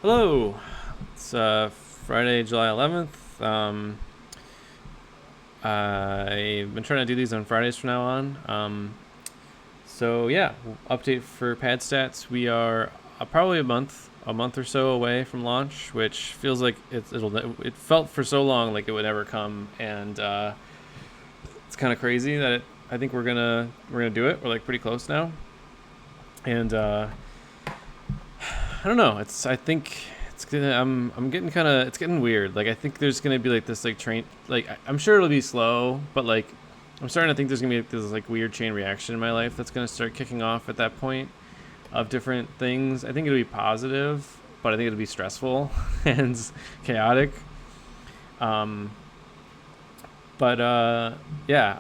Hello. It's Friday, July 11th. I've been trying to do these on Fridays from now on. So yeah, update for Pad Stats. We are probably a month or so away from launch, which feels like it felt for so long like it would never come, and it's kind of crazy that I think we're gonna do it. We're like pretty close now, and I don't know. I think it's gonna. I'm getting kind of. It's getting weird. Like I think there's gonna be like this like train. Like I'm sure it'll be slow, but like I'm starting to think there's gonna be like, this like weird chain reaction in my life that's gonna start kicking off at that point of different things. I think it'll be positive, but I think it'll be stressful and chaotic. Um, but yeah,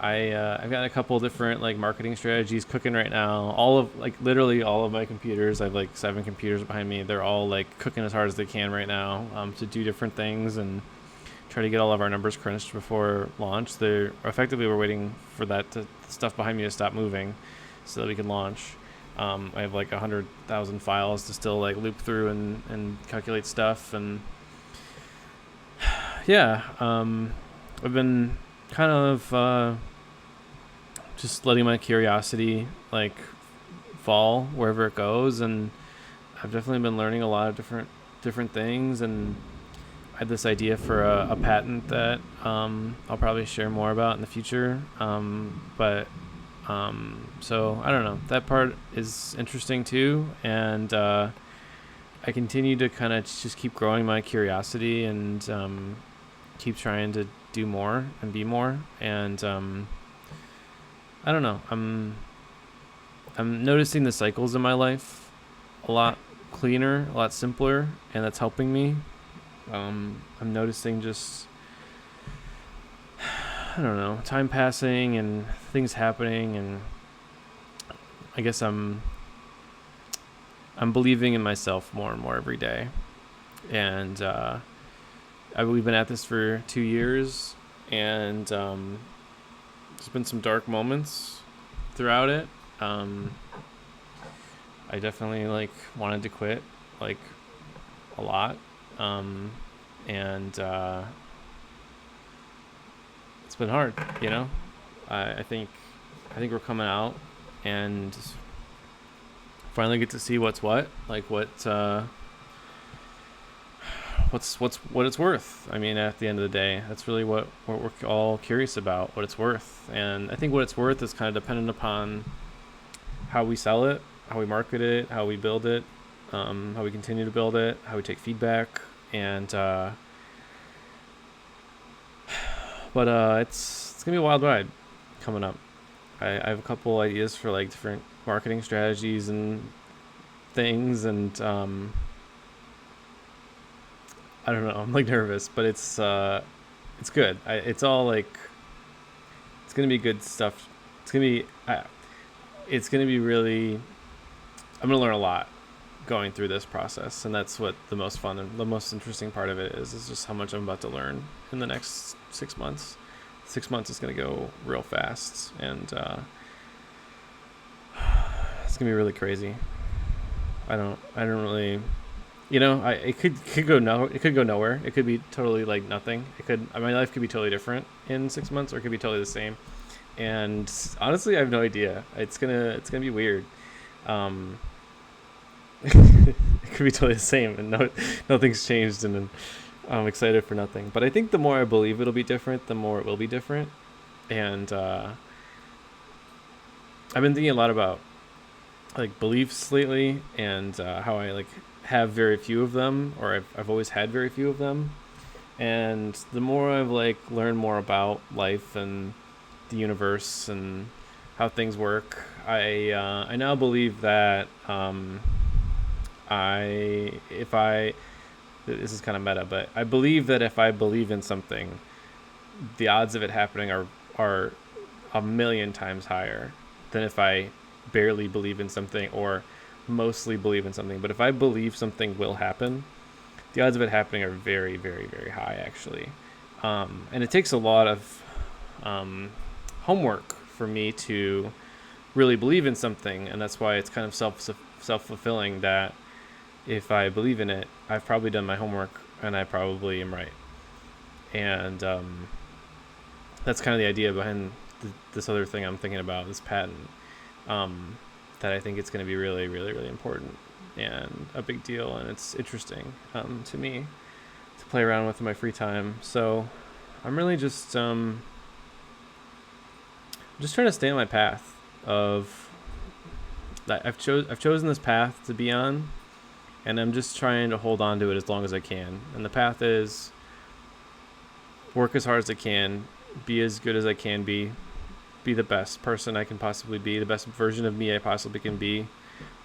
I've got a couple different like marketing strategies cooking right now. All of like literally all of my computers. I have like 7 computers behind me. They're all like cooking as hard as they can right now to do different things and try to get all of our numbers crunched before launch. They're effectively we're waiting for stuff behind me to stop moving so that we can launch. I have like 100,000 files to still like loop through and calculate stuff and yeah. I've been kind of just letting my curiosity like fall wherever it goes, and I've definitely been learning a lot of different things. And I had this idea for a patent that I'll probably share more about in the future. So I don't know. That part is interesting too, and I continue to kind of just keep growing my curiosity and keep trying to do more and be more. And I don't know. I'm noticing the cycles in my life a lot cleaner, a lot simpler, and that's helping me. I'm noticing just I don't know, time passing and things happening, and I guess I'm believing in myself more and more every day. And we've been at this for 2 years, and there's been some dark moments throughout it. I definitely like wanted to quit, like a lot, and it's been hard. You know, I think we're coming out and finally get to see what's what, like what it's worth. I mean, at the end of the day, that's really what we're all curious about, what it's worth. And I think what it's worth is kind of dependent upon how we sell it, how we market it, how we build it, how we continue to build it, how we take feedback, and it's gonna be a wild ride coming up. I have a couple ideas for like different marketing strategies and things, and I don't know. I'm like nervous, but it's good. It's all like it's gonna be good stuff. It's gonna be really. I'm gonna learn a lot going through this process, and that's what the most fun and the most interesting part of it is just how much I'm about to learn in the next 6 months. 6 months is gonna go real fast, and it's gonna be really crazy. I don't really it could go no, it could go nowhere. It could be totally like nothing. My life could be totally different in 6 months, or it could be totally the same. And honestly, I have no idea. It's gonna be weird. Um, it could be totally the same, and nothing's changed, and I'm excited for nothing. But I think the more I believe it'll be different, the more it will be different. And I've been thinking a lot about like beliefs lately, and how I like have very few of them, or I've always had very few of them. And the more I've like learned more about life and the universe and how things work, I now believe that I if I this is kind of meta, but I believe that if I believe in something, the odds of it happening are a million times higher than if I barely believe in something or mostly believe in something. But if I believe something will happen, the odds of it happening are very, very, very high, actually. And it takes a lot of homework for me to really believe in something, and that's why it's kind of self fulfilling that if I believe in it, I've probably done my homework and I probably am right. And that's kind of the idea behind this other thing I'm thinking about, this patent. Um, that I think it's going to be really, really, really important and a big deal, and it's interesting to me to play around with in my free time. So I'm really just trying to stay on my path of that I've chosen this path to be on, and I'm just trying to hold on to it as long as I can. And the path is work as hard as I can, be as good as I can be the best person I can possibly be, the best version of me I possibly can be,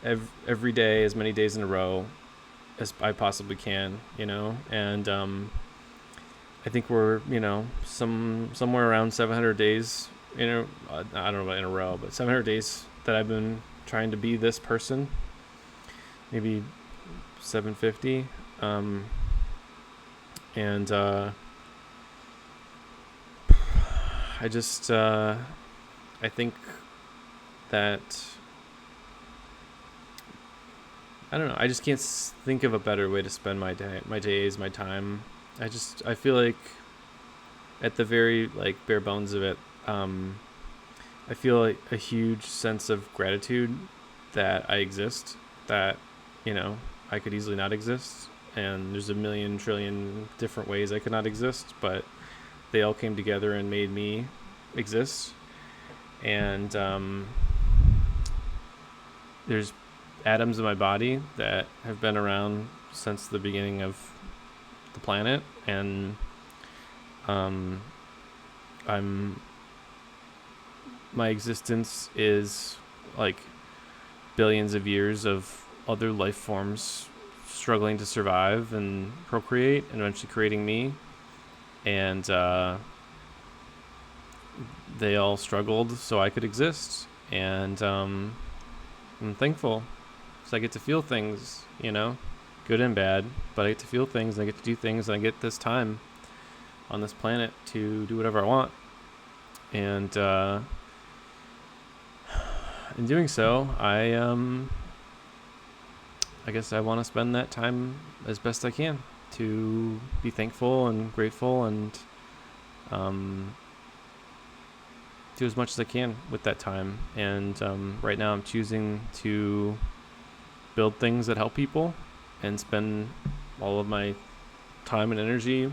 every day, as many days in a row as I possibly can, and I think we're, somewhere around 700 days I don't know about in a row, but 700 days that I've been trying to be this person, maybe 750, and I just I think that I don't know. I just can't think of a better way to spend my days, my time. I feel like at the very bare bones of it, I feel like a huge sense of gratitude that I exist, that, I could easily not exist. And there's a million trillion different ways I could not exist, but they all came together and made me exist. And there's atoms in my body that have been around since the beginning of the planet, and my existence is billions of years of other life forms struggling to survive and procreate and eventually creating me. And they all struggled so I could exist. And I'm thankful because I get to feel things, good and bad, but I get to feel things and I get to do things and I get this time on this planet to do whatever I want. And in doing so, I guess I want to spend that time as best I can to be thankful and grateful and do as much as I can with that time. And right now I'm choosing to build things that help people and spend all of my time and energy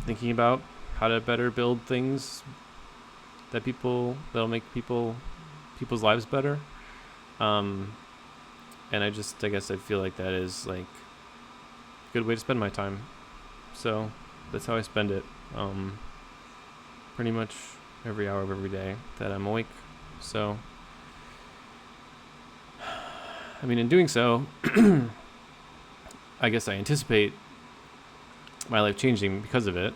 thinking about how to better build things that'll make people's lives better. And I guess I feel like that is a good way to spend my time. So that's how I spend it. Pretty much every hour of every day that I'm awake. So, in doing so, I guess I anticipate my life changing because of it.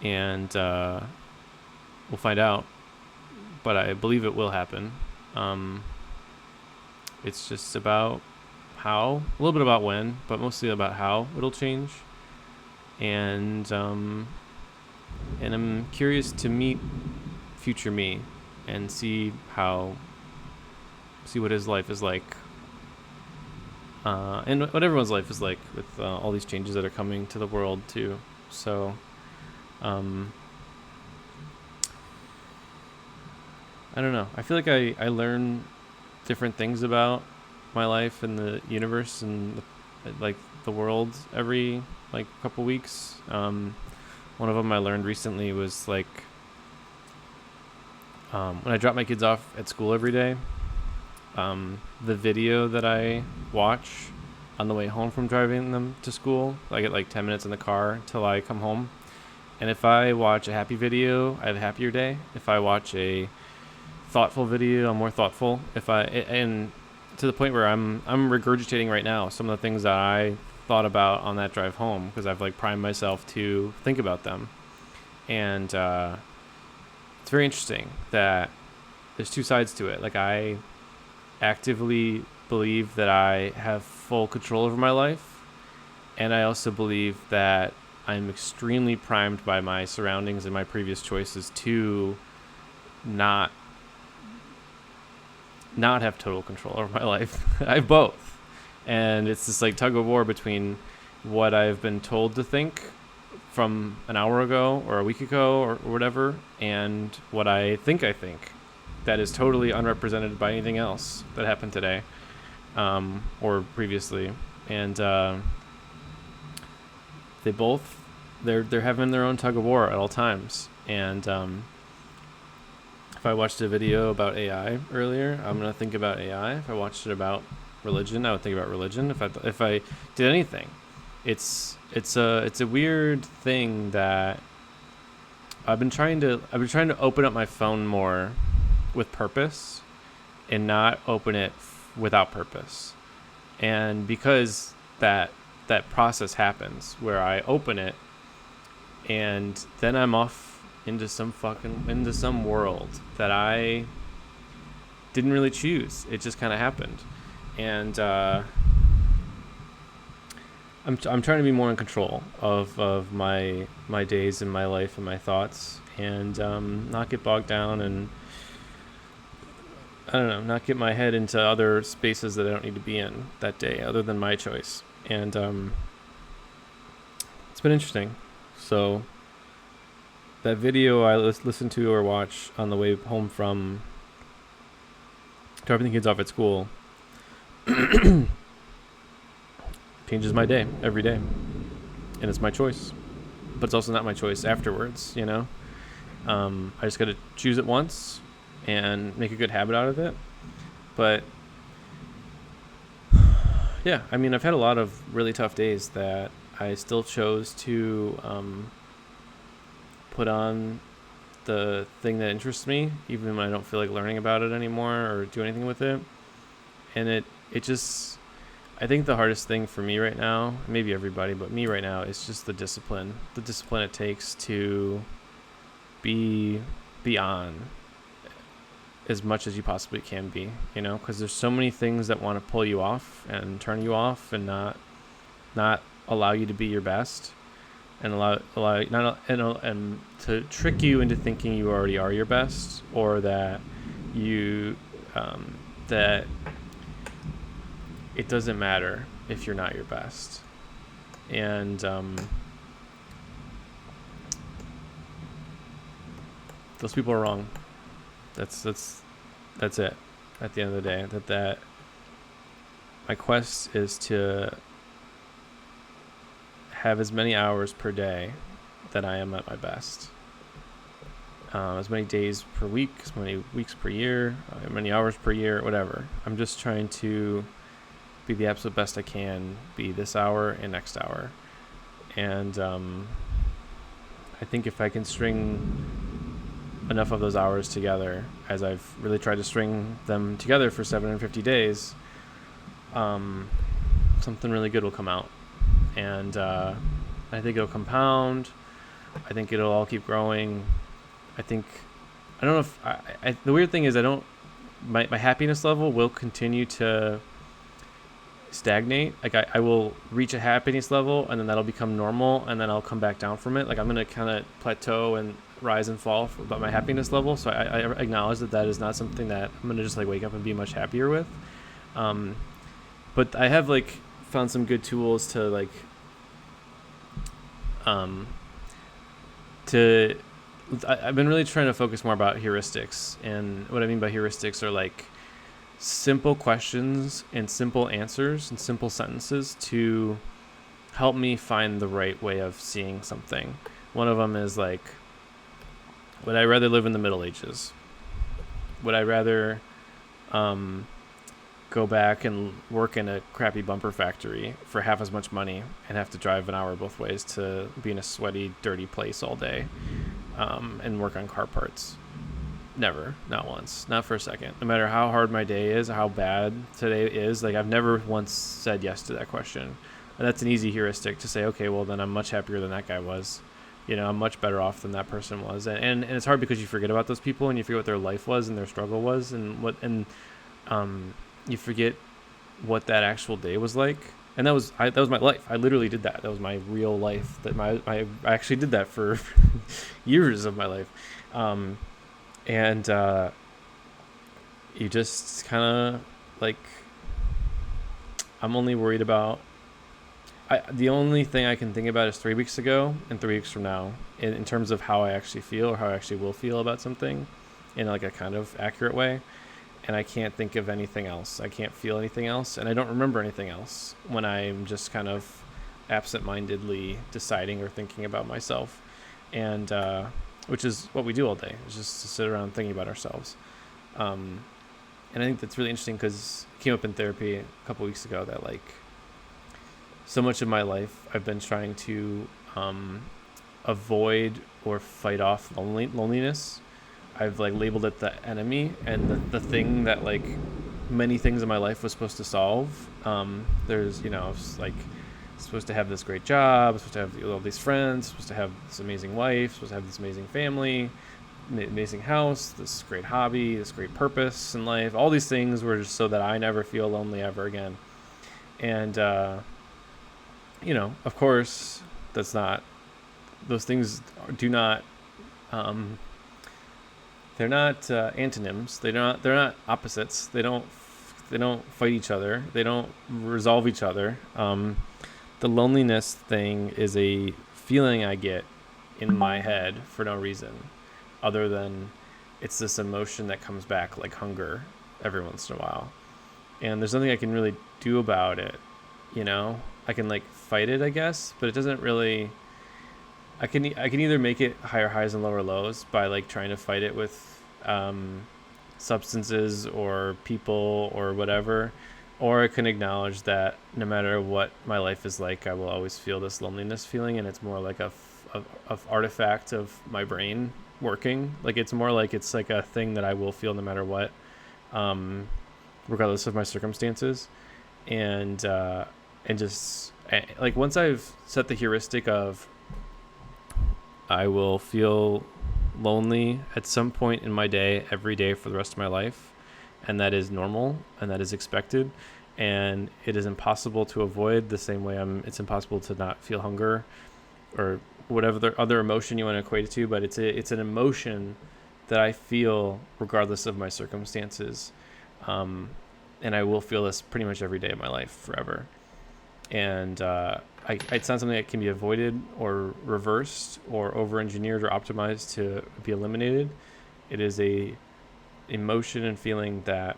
And we'll find out. But I believe it will happen. It's just about how, a little bit about when, but mostly about how it'll change. And I'm curious to meet future me and see what his life is like. And what everyone's life is like with all these changes that are coming to the world too. So, I don't know. I feel like I learn different things about my life and the universe and the world every couple weeks. One of them I learned recently was when I drop my kids off at school every day, the video that I watch on the way home from driving them to school, I get 10 minutes in the car till I come home. And if I watch a happy video, I have a happier day. If I watch a thoughtful video, I'm more thoughtful. And to the point where I'm regurgitating right now some of the things that I thought about on that drive home because I've primed myself to think about them. And it's very interesting that there's two sides to it. I actively believe that I have full control over my life, and I also believe that I'm extremely primed by my surroundings and my previous choices to not have total control over my life. I have both. And it's this like tug of war between what I've been told to think from an hour ago or a week ago or whatever, and what I think that is totally unrepresented by anything else that happened today, or previously. And they both, they're having their own tug of war at all times. And if I watched a video about AI earlier, I'm gonna think about AI. If I watched it about religion, I would think about religion. If I did anything, it's a weird thing that I've been trying to open up my phone more with purpose and not open it without purpose. And because that process happens where I open it and then I'm off into some world that I didn't really choose. It just kind of happened. And I'm trying to be more in control of my days and my life and my thoughts, and not get bogged down, and I don't know, not get my head into other spaces that I don't need to be in that day other than my choice. And it's been interesting. So that video I listened to or watch on the way home from dropping the kids off at school changes my day every day, and it's my choice, but it's also not my choice afterwards, you know. I just gotta choose it once and make a good habit out of it. But yeah, I mean, I've had a lot of really tough days that I still chose to put on the thing that interests me, even when I don't feel like learning about it anymore or do anything with it. And it just, I think the hardest thing for me right now, maybe everybody, but me right now, is just the discipline it takes to be on as much as you possibly can be, you know, because there's so many things that want to pull you off and turn you off and not allow you to be your best, and and to trick you into thinking you already are your best, or that you that it doesn't matter if you're not your best. And those people are wrong. That's it at the end of the day. That my quest is to have as many hours per day that I am at my best, as many days per week, as many weeks per year, as many hours per year, whatever. I'm just trying to be the absolute best I can be this hour and next hour. And I think if I can string enough of those hours together, as I've really tried to string them together for 750 days, something really good will come out. And I think it'll compound. I think it'll all keep growing. I don't know if the weird thing is my happiness level will continue to stagnate. Like I will reach a happiness level, and then that'll become normal, and then I'll come back down from it. Like I'm going to kind of plateau and rise and fall about my happiness level. So I acknowledge that is not something that I'm going to just like wake up and be much happier with. But I have like found some good tools to like I've been really trying to focus more about heuristics. And what I mean by heuristics are like simple questions and simple answers and simple sentences to help me find the right way of seeing something. One of them is like, would I rather live in the Middle Ages? Would I rather go back and work in a crappy bumper factory for half as much money and have to drive an hour both ways to be in a sweaty, dirty place all day, and work on car parts? Never. Not once. Not for a second. No matter how hard my day is, how bad today is, like I've never once said yes to that question. And that's an easy heuristic to say, okay, well then I'm much happier than that guy was. You know, I'm much better off than that person was. And it's hard because you forget about those people and you forget what their life was and their struggle was and you forget what that actual day was like. And that was my life. I literally did that. That was my real life. I actually did that for years of my life. And you just kind of like I'm only worried about. The only thing I can think about is 3 weeks ago and 3 weeks from now, in terms of how I actually feel or how I actually will feel about something, in like a kind of accurate way. And I can't think of anything else. I can't feel anything else, and I don't remember anything else when I'm just kind of absent-mindedly deciding or thinking about myself, and which is what we do all day, is just to sit around thinking about ourselves. And I think that's really interesting because it came up in therapy a couple weeks ago that like so much of my life I've been trying to avoid or fight off loneliness. I've like labeled it the enemy and the thing that like many things in my life was supposed to solve. There's, like supposed to have this great job, supposed to have all these friends, supposed to have this amazing wife, supposed to have this amazing family, amazing house, this great hobby, this great purpose in life. All these things were just so that I never feel lonely ever again. And, of course, that's not, those things do not, they're not antonyms. They're not opposites. They don't fight each other. They don't resolve each other. The loneliness thing is a feeling I get in my head for no reason, other than it's this emotion that comes back like hunger every once in a while. And there's nothing I can really do about it. I can like fight it, I guess, but it doesn't really. I can either make it higher highs and lower lows by like trying to fight it with substances or people or whatever, or I can acknowledge that no matter what my life is like, I will always feel this loneliness feeling, and it's more like a artifact of my brain working. Like it's more like it's like a thing that I will feel no matter what, regardless of my circumstances, and just like once I've set the heuristic of I will feel lonely at some point in my day, every day for the rest of my life. And that is normal and that is expected. And it is impossible to avoid, the same way it's impossible to not feel hunger or whatever other emotion you want to equate it to. But it's an emotion that I feel regardless of my circumstances. And I will feel this pretty much every day of my life forever. And it's not something that can be avoided or reversed or over-engineered or optimized to be eliminated. It is a emotion and feeling that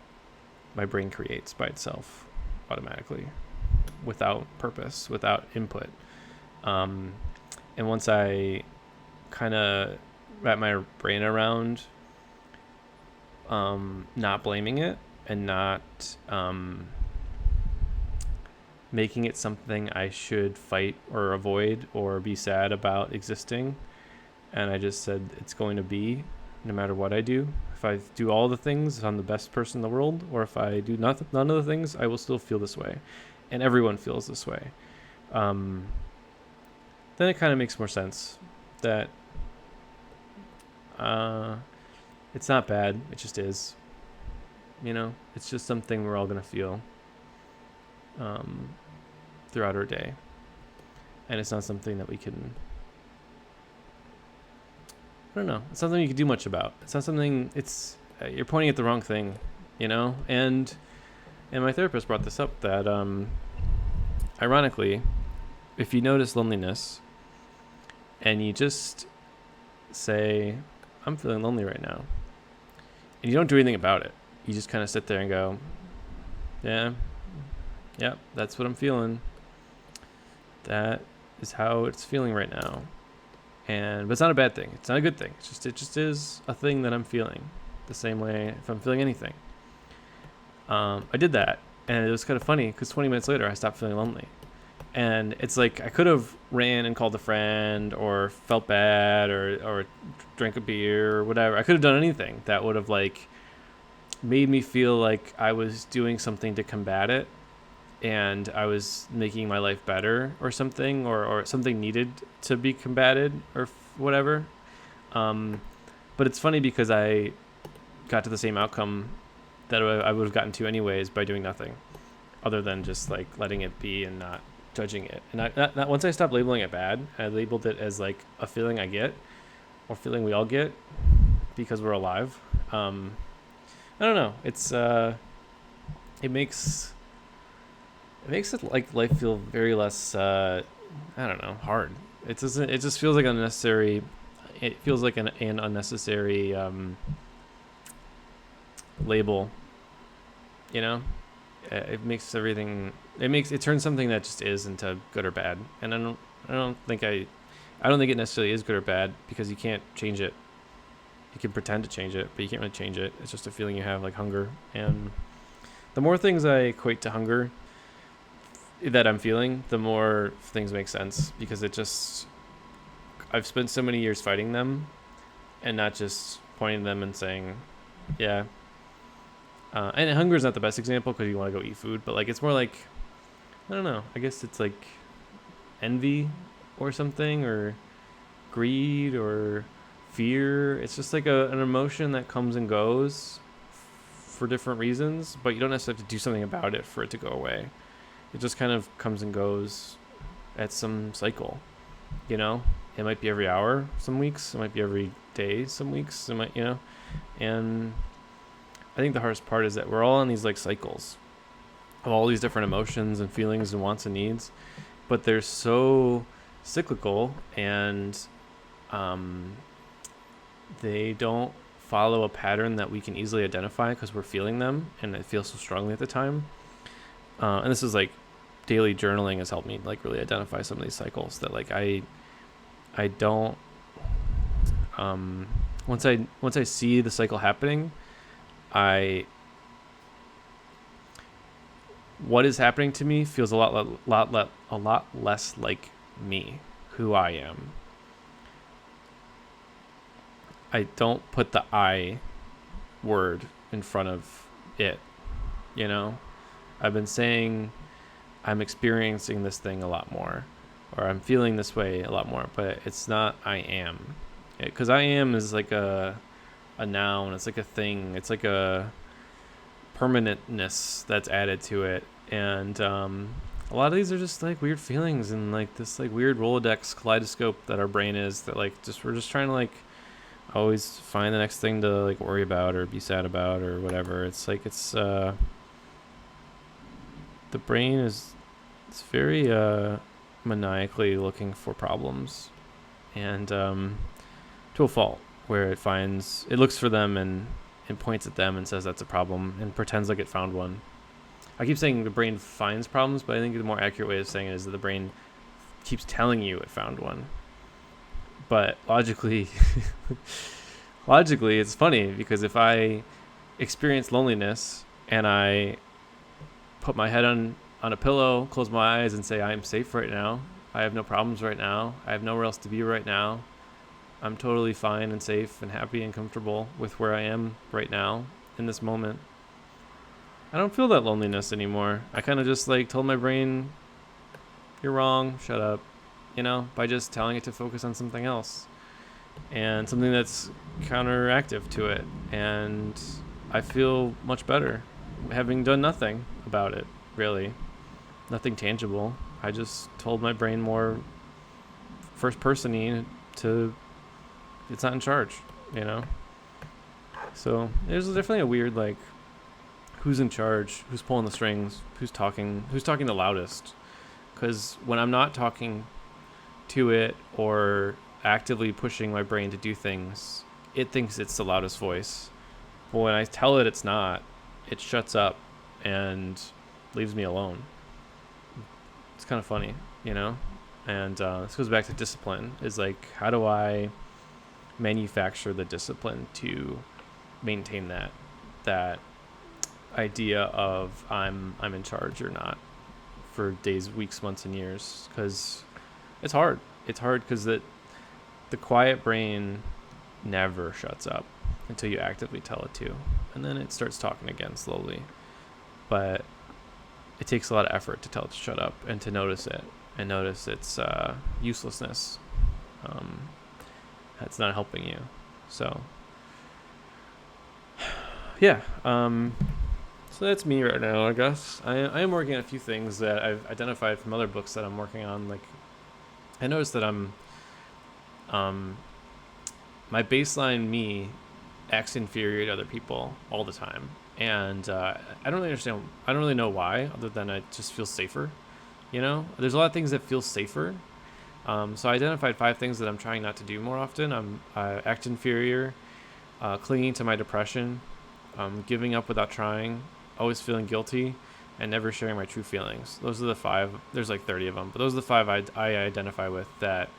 my brain creates by itself automatically, without purpose, without input. And once I kind of wrap my brain around not blaming it and not making it something I should fight or avoid or be sad about existing. And I just said it's going to be no matter what I do. If I do all the things, if I'm the best person in the world, or if I do none of the things, I will still feel this way. And everyone feels this way. Then it kind of makes more sense that it's not bad. It just is. It's just something we're all going to feel throughout our day, and it's not something that we can, I don't know, it's something you can do much about. It's not something, it's you're pointing at the wrong thing, and my therapist brought this up that ironically, if you notice loneliness and you just say, I'm feeling lonely right now, and you don't do anything about it, you just kind of sit there and go, yeah, that's what I'm feeling. That is how it's feeling right now. But it's not a bad thing. It's not a good thing. It just is a thing that I'm feeling. The same way if I'm feeling anything. I did that, and it was kind of funny because 20 minutes later I stopped feeling lonely. And it's like I could have ran and called a friend or felt bad or drank a beer or whatever. I could have done anything that would have like made me feel like I was doing something to combat it and I was making my life better or something, or something needed to be combated or whatever. But it's funny because I got to the same outcome that I would have gotten to anyways by doing nothing other than just like letting it be and not judging it. And not once I stopped labeling it bad, I labeled it as like a feeling I get or feeling we all get because we're alive. I don't know. It's it makes It makes it like life feel very less I don't know, hard. It doesn't. It just feels like unnecessary. It feels like an unnecessary label. You know, it makes everything. It turns something that just is into good or bad. And I don't think it necessarily is good or bad because you can't change it. You can pretend to change it, but you can't really change it. It's just a feeling you have, like hunger. And the more things I equate to hunger that I'm feeling, the more things make sense because it just I've spent so many years fighting them and not just pointing them and saying, yeah. And hunger is not the best example because you want to go eat food, but like it's more like I don't know. I guess it's like envy or something or greed or fear. It's just like an emotion that comes and goes for different reasons, but you don't necessarily have to do something about it for it to go away. It just kind of comes and goes at some cycle, you know? It might be every hour some weeks, it might be every day some weeks, it might, and I think the hardest part is that we're all on these like cycles of all these different emotions and feelings and wants and needs, but they're so cyclical and they don't follow a pattern that we can easily identify because we're feeling them and it feels so strongly at the time. And this is like daily journaling has helped me like really identify some of these cycles that like I don't once I see the cycle happening, what is happening to me feels a lot less like me, who I am. I don't put the I word in front of it, you know? I've been saying I'm experiencing this thing a lot more, or I'm feeling this way a lot more, but it's not I am. Because I am is like a noun, it's like a thing, it's like a permanentness that's added to it. And a lot of these are just like weird feelings and like this like weird Rolodex kaleidoscope that our brain is that like just we're just trying to like always find the next thing to like worry about or be sad about or whatever. It's like the brain is it's very maniacally looking for problems and to a fault where it looks for them and points at them and says that's a problem and pretends like it found one. I keep saying the brain finds problems, but I think the more accurate way of saying it is that the brain keeps telling you it found one. But logically it's funny because if I experience loneliness and I put my head on a pillow, close my eyes and say I am safe right now, I have no problems right now, I have nowhere else to be right now, I'm totally fine and safe and happy and comfortable with where I am right now in this moment, I don't feel that loneliness anymore. I kind of just like told my brain, you're wrong, shut up, by just telling it to focus on something else and something that's counteractive to it. And I feel much better having done nothing about it, really. Nothing tangible. I just told my brain more first person-y to, it's not in charge, So there's definitely a weird, like, who's in charge, who's pulling the strings, who's talking the loudest. Because when I'm not talking to it or actively pushing my brain to do things, it thinks it's the loudest voice. But when I tell it it's not, it shuts up and leaves me alone. It's kind of funny, And this goes back to discipline. Is like, how do I manufacture the discipline to maintain that idea of I'm in charge or not for days, weeks, months, and years? Because it's hard. It's hard because the quiet brain never shuts up until you actively tell it to, and then it starts talking again slowly. But it takes a lot of effort to tell it to shut up and to notice it and notice its uselessness. That's not helping you. So yeah. So that's me right now, I guess. I am working on a few things that I've identified from other books that I'm working on. Like, I noticed that my baseline me acts inferior to other people all the time. And I don't really understand. I don't really know why, other than it just feels safer. You know, there's a lot of things that feel safer. So I identified 5 things that I'm trying not to do more often. I'm act inferior, clinging to my depression, giving up without trying, always feeling guilty, and never sharing my true feelings. Those are the 5. There's like 30 of them, but those are the 5 I identify with that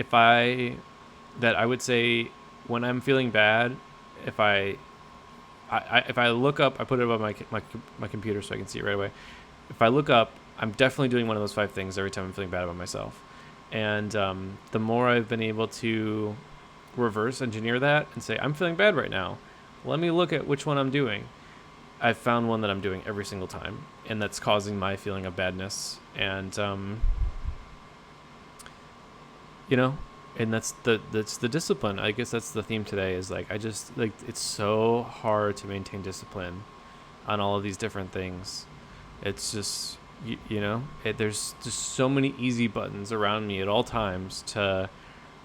I would say when I'm feeling bad, if if I look up, I put it above my computer so I can see it right away. If I look up, I'm definitely doing one of those 5 things every time I'm feeling bad about myself. And the more I've been able to reverse engineer that and say, I'm feeling bad right now, let me look at which one I'm doing. I've found one that I'm doing every single time, and that's causing my feeling of badness. And you know, and that's the discipline. I guess that's the theme today, is like, I just like, it's so hard to maintain discipline on all of these different things. It's just, there's just so many easy buttons around me at all times to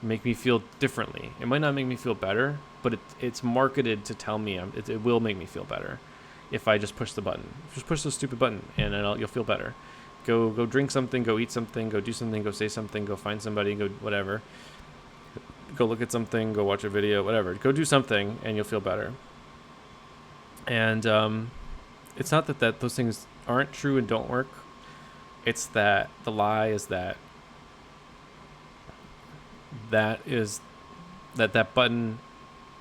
make me feel differently. It might not make me feel better, but it's marketed to tell me it will make me feel better if I just push the button. Just push the stupid button, and you'll feel better. Go drink something, go eat something, go do something, go say something, go find somebody, go whatever. Go look at something, go watch a video, whatever. Go do something, and you'll feel better. And it's not that those things aren't true and don't work. It's that the lie is that button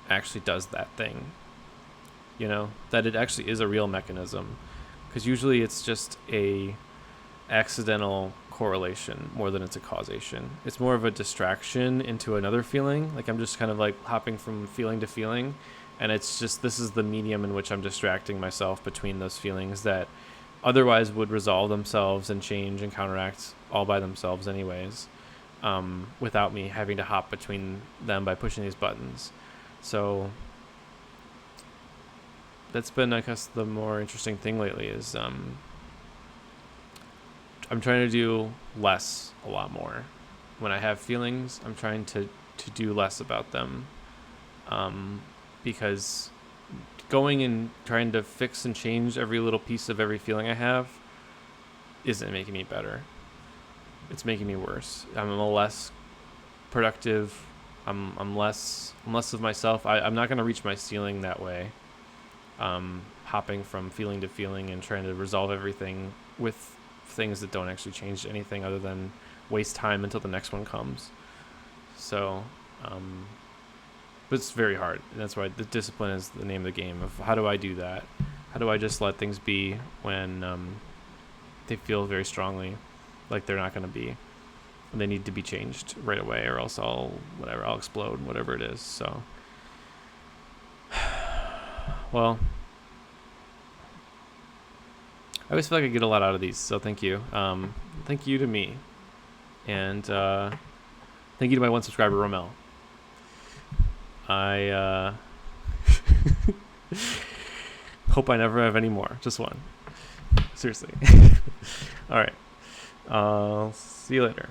actually does that thing. That it actually is a real mechanism, because usually it's just a accidental correlation more than it's a causation. It's more of a distraction into another feeling. Like, I'm just kind of like hopping from feeling to feeling, and it's just, this is the medium in which I'm distracting myself between those feelings that otherwise would resolve themselves and change and counteract all by themselves anyways, without me having to hop between them by pushing these buttons. So that's been, I guess, the more interesting thing lately is I'm trying to do less a lot more. When I have feelings, I'm trying to do less about them, because going and trying to fix and change every little piece of every feeling I have isn't making me better. It's making me worse. I'm a less productive. I'm less of myself. I'm not going to reach my ceiling that way. Hopping from feeling to feeling and trying to resolve everything with things that don't actually change anything other than waste time until the next one comes. So, but it's very hard. And that's why the discipline is the name of the game. Of how do I do that? How do I just let things be when they feel very strongly like they're not going to be, and they need to be changed right away, or else I'll explode, whatever it is. So, well, I always feel like I get a lot out of these, so thank you. Thank you to me. And thank you to my one subscriber, Romel. I hope I never have any more. Just one. Seriously. All right. I'll see you later.